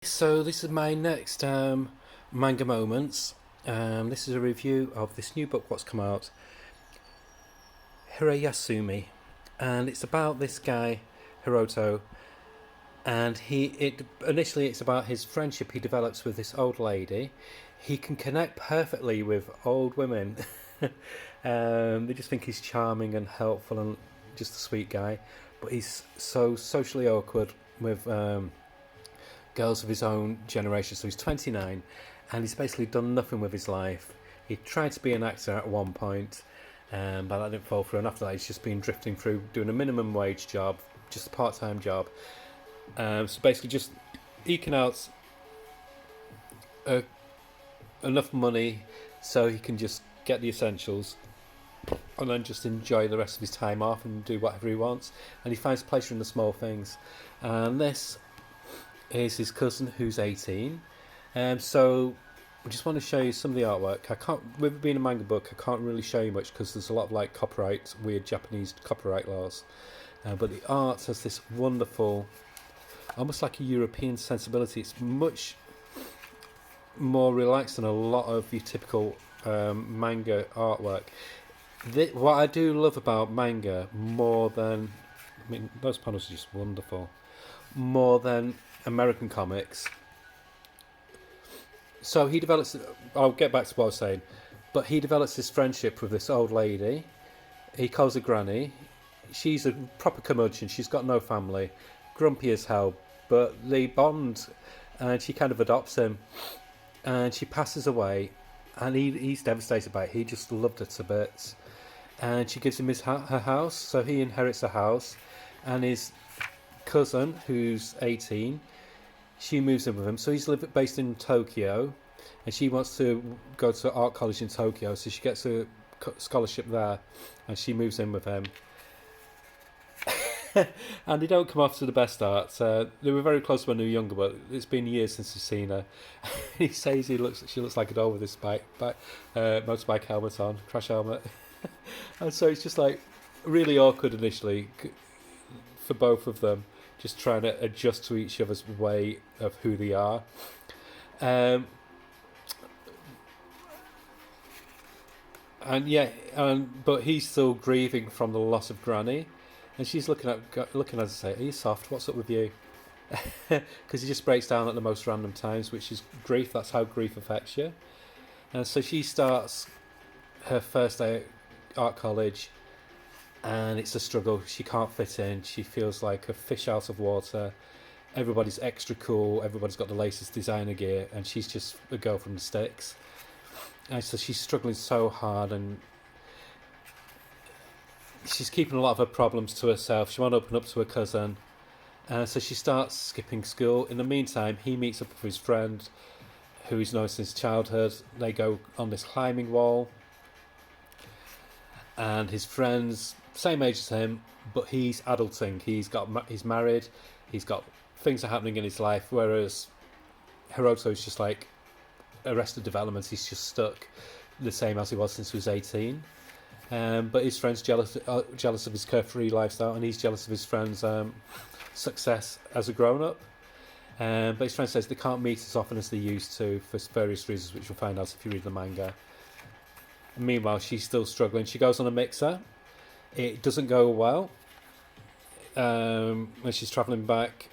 So this is my next manga moments. This is a review of this new book what's come out, Hirayasumi, and it's about this guy Hiroto, and initially it's about his friendship he develops with this old lady. He can connect perfectly with old women. They just think he's charming and helpful and just a sweet guy, but he's so socially awkward with girls of his own generation. So he's 29 and he's basically done nothing with his life. He tried to be an actor at one point, but that didn't fall through. And after that, he's just been drifting through doing a minimum wage job, just a part time job. So basically, just eking out uh, enough money so he can just get the essentials and then just enjoy the rest of his time off and do whatever he wants. And he finds pleasure in the small things. And this is his cousin who's 18. So I just want to show you some of the artwork. I can't, with it being a manga book, I can't really show you much because there's a lot of like copyright, weird Japanese copyright laws. But the art has this wonderful, almost like a European sensibility. It's much more relaxed than a lot of your typical manga artwork. What I do love about manga more than, I mean, those panels are just wonderful, more than American comics. So he develops, I'll get back to what I was saying, but he develops this friendship with this old lady. He calls her Granny. She's a proper curmudgeon. She's got no family, grumpy as hell, but they bond and she kind of adopts him. And she passes away and he's devastated by it. He just loved her to bits. And she gives him her house, so he inherits the house. And his cousin, who's 18, she moves in with him. So he's based in Tokyo, and she wants to go to art college in Tokyo, so she gets a scholarship there, and she moves in with him. And they don't come off to the best start. They were very close when they were younger, but it's been years since he's seen her. He says she looks like a doll with this motorbike helmet on, crash helmet. And so it's just like really awkward initially for both of them, just trying to adjust to each other's way of who they are. Um, and yeah, but he's still grieving from the loss of Granny, and she's looking at us and say, "Are you soft? What's up with you?" Because he just breaks down at the most random times, which is grief. That's how grief affects you. And so she starts her first day at art college, and it's a struggle. She can't fit in. She feels like a fish out of water. Everybody's extra cool. Everybody's got the latest designer gear, and she's just a girl from the sticks. And so she's struggling so hard, and she's keeping a lot of her problems to herself. She won't open up to her cousin. So she starts skipping school. In the meantime, he meets up with his friend, who he's known since childhood. They go on this climbing wall, and his friend's same age as him, but he's adulting. He's married. He's got things are happening in his life, whereas Hiroto's just like Arrested Development. He's just stuck the same as he was since he was 18. But his friend's jealous of his carefree lifestyle, and he's jealous of his friend's success as a grown-up. But his friend says they can't meet as often as they used to for various reasons, which you'll find out if you read the manga. And meanwhile, she's still struggling. She goes on a mixer. It doesn't go well. When she's travelling back,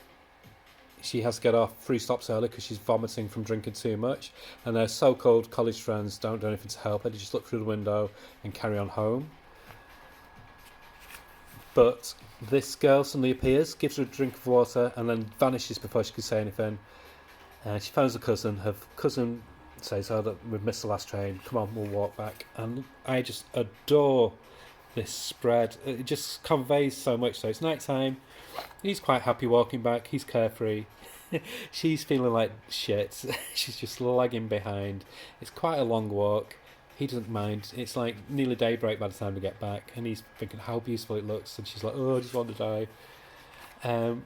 she has to get off 3 stops early because she's vomiting from drinking too much. And their so-called college friends don't do anything to help her. They just look through the window and carry on home. But this girl suddenly appears, gives her a drink of water, and then vanishes before she can say anything. And she phones her cousin. Her cousin says, "Oh, that we've missed the last train. Come on, we'll walk back." And I just adore this spread. It just conveys so much. So it's night time. He's quite happy walking back. He's carefree. She's feeling like shit. She's just lagging behind. It's quite a long walk. He doesn't mind. It's like nearly daybreak by the time they get back, and he's thinking how beautiful it looks, and she's like, "Oh, I just want to die." And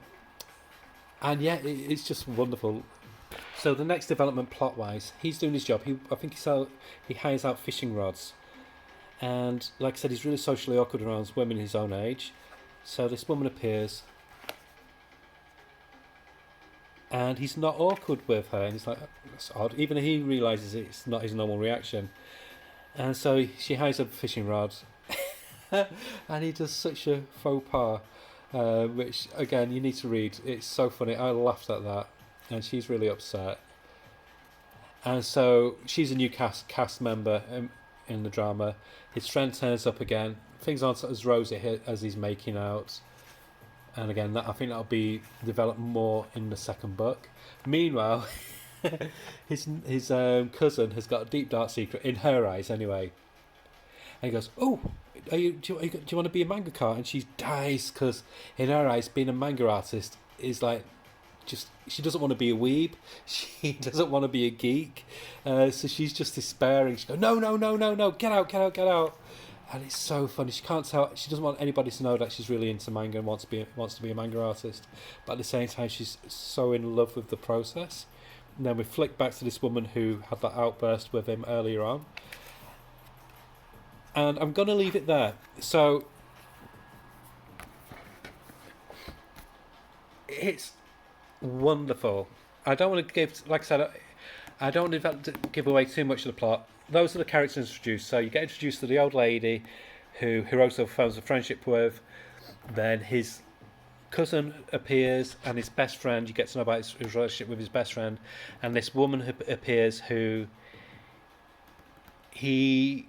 yeah, it's just wonderful. So the next development plot-wise, he's doing his job. I think he hires out fishing rods, and like I said, he's really socially awkward around women his own age. So this woman appears, and he's not awkward with her, and he's like, that's odd. Even he realizes it's not his normal reaction, and so she hides a fishing rod, and he does such a faux pas, which again you need to read. It's so funny. I laughed at that, and she's really upset. And so she's a new cast member in the drama. His friend turns up again. Things aren't as rosy as he's making out. And again, I think that'll be developed more in the second book. Meanwhile, his cousin has got a deep dark secret in her eyes anyway. And he goes, "Oh, do you want to be a mangaka?" And she dies because in her eyes, being a manga artist is like just she doesn't want to be a weeb. She doesn't want to be a geek. So she's just despairing. She goes, "No, no, no, no, no! Get out, get out, get out!" And it's so funny. She can't tell. She doesn't want anybody to know that she's really into manga and wants to be a manga artist. But at the same time, she's so in love with the process. And then we flick back to this woman who had that outburst with him earlier on. And I'm going to leave it there. So it's wonderful. I don't want to give, like I said, I don't want to give away too much of the plot. Those are the characters introduced. So you get introduced to the old lady who Hiroto forms a friendship with. Then his cousin appears, and his best friend. You get to know about his relationship with his best friend. And this woman appears who he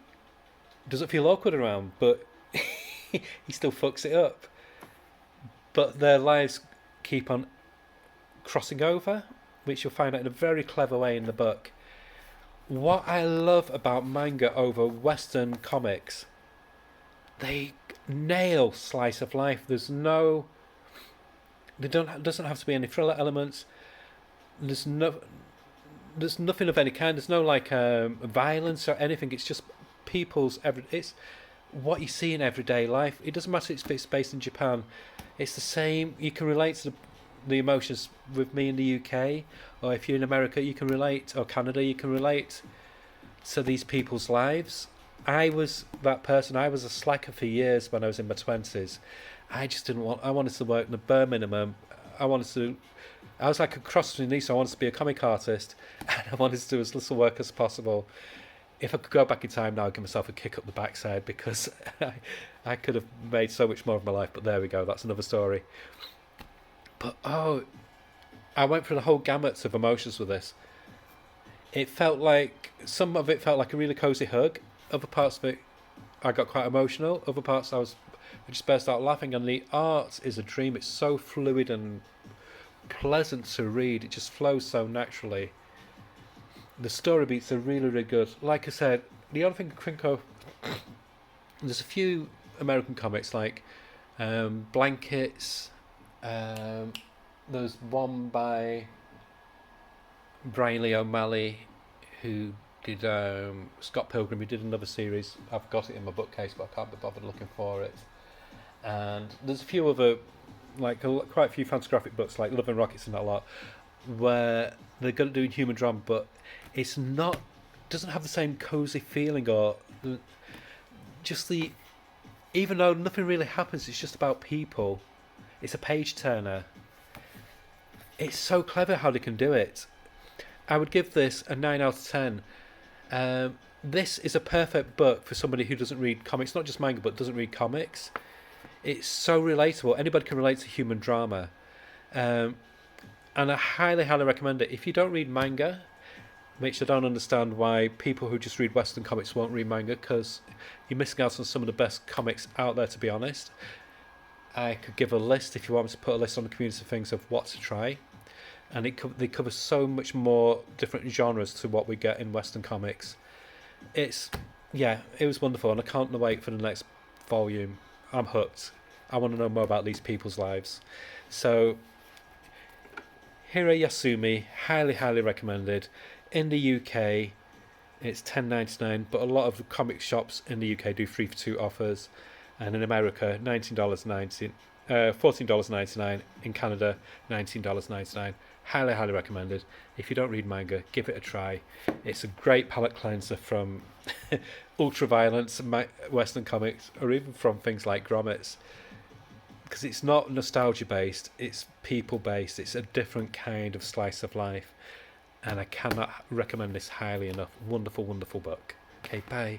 doesn't feel awkward around, but he still fucks it up. But their lives keep on crossing over, which you'll find out in a very clever way in the book. What I love about manga over Western comics, they nail slice of life. Doesn't have to be any thriller elements. There's nothing of any kind. There's no like violence or anything. It's just it's what you see in everyday life. It doesn't matter if it's based in Japan. It's the same. You can relate to the emotions with me in the UK, or if you're in America, you can relate, or Canada, you can relate to these people's lives. I was that person. I was a slacker for years when I was in my 20s. I just didn't want. I wanted to work the bare minimum. I was like a cross between these. So I wanted to be a comic artist, and I wanted to do as little work as possible. If I could go back in time now, I'd give myself a kick up the backside because I could have made so much more of my life. But there we go. That's another story. But I went through the whole gamut of emotions with this. Some of it felt like a really cozy hug. Other parts of it, I got quite emotional. Other parts, I just burst out laughing. And the art is a dream. It's so fluid and pleasant to read. It just flows so naturally. The story beats are really, really good. Like I said, the only thing Krinko, there's a few American comics like Blankets. There's one by Brian Lee O'Malley who did Scott Pilgrim. He did another series. I've got it in my bookcase, but I can't be bothered looking for it. And there's a few other, quite a few fantasy books like Love and Rockets and that lot, where they're going to do human drama, but it's not, doesn't have the same cozy feeling or just even though nothing really happens, it's just about people. It's a page turner. It's so clever how they can do it. I would give this a 9 out of 10. This is a perfect book for somebody who doesn't read comics, not just manga, but doesn't read comics. It's so relatable. Anybody can relate to human drama. And I highly, highly recommend it. If you don't read manga, which I don't understand why people who just read Western comics won't read manga, because you're missing out on some of the best comics out there, to be honest. I could give a list, if you want me to put a list on the community of things of what to try. And they cover so much more different genres to what we get in Western comics. It was wonderful, and I can't wait for the next volume. I'm hooked. I want to know more about these people's lives. So, Hirayasumi, highly, highly recommended. In the UK, it's $10.99, but a lot of comic shops in the UK do 3 for 2 offers. And in America, $14.99. In Canada, $19.99. Highly, highly recommended. If you don't read manga, give it a try. It's a great palate cleanser from ultra-violence Western comics, or even from things like grommets. because it's not nostalgia based, it's people based. It's a different kind of slice of life, and I cannot recommend this highly enough. Wonderful, wonderful book. Okay, bye.